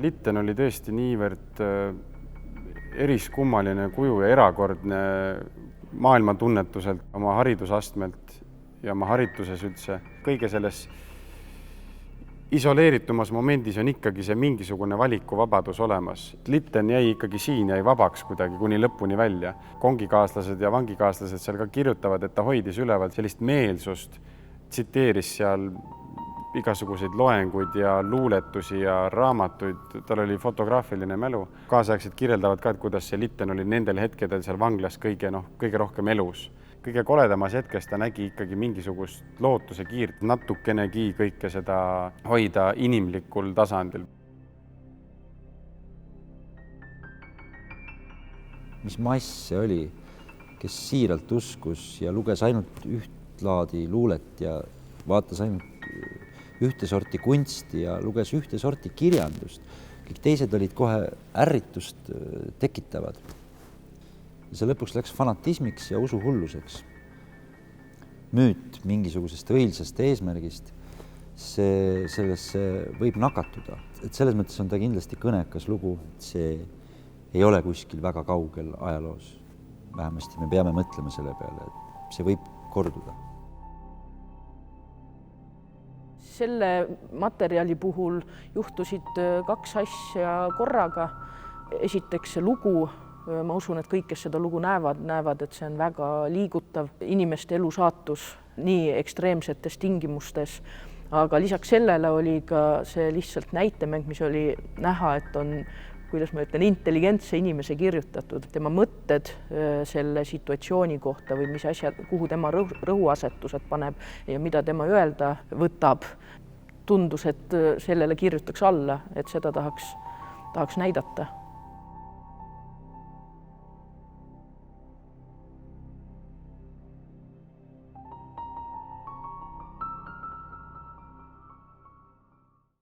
Litten oli tõesti niivõrd eriskummaline kuju ja erakordne maailmatunnetuselt, oma haridusastmelt ja oma harituses üldse. Kõige selles isoleeritumas momendis on ikkagi see mingisugune valikuvabadus olemas. Litten jäi ikkagi siin, jäi vabaks kuidagi kuni lõpuni välja. Kongikaaslased ja vangikaaslased seal ka kirjutavad, et ta hoidis üleval sellist meelsust, tsiteeris seal igasuguseid loenguid ja luuletusi ja raamatuid, tal oli fotograafiline mälu. Kaasaegsed kirjeldavad ka, et kuidas see Litten oli nendel hetkedel seal vanglas kõige rohkem elus. Kõige koledamas hetkes ta nägi ikkagi mingisugust lootuse kiirt, natukenegi kõike seda hoida inimlikul tasandil. Mis mass see oli, kes siiralt uskus ja luges ainult üht laadi luulet ja vaatas ainult ühte sorti kunsti ja luges ühte sorti kirjandust. Kõik teised olid kohe ärritust tekitavad. See lõpuks läks fanatismiks ja usuhulluseks. Müüt mingisugusest õilsast eesmärgist, sellesse võib nakatuda. Et selles mõttes on ta kindlasti kõnekas lugu, see ei ole kuskil väga kaugel ajaloos. Vähemasti me peame mõtlema selle peale, et see võib korduda. Selle materjali puhul juhtusid kaks asja korraga. Esiteks see lugu, ma usun, et kõik, kes seda lugu näevad, et see on väga liigutav inimeste elusaatus nii ekstreemsetes tingimustes. Aga lisaks sellele oli ka see lihtsalt näitemäng, mis oli näha, et on, kuidas ma ütlen, intelligentse inimese kirjutatud. Tema mõtted selle situatsiooni kohta või mis asja, kuhu tema rõhuasetused paneb ja mida tema öelda võtab, tundus, et sellele kirjutaks alla, et seda tahaks näidata.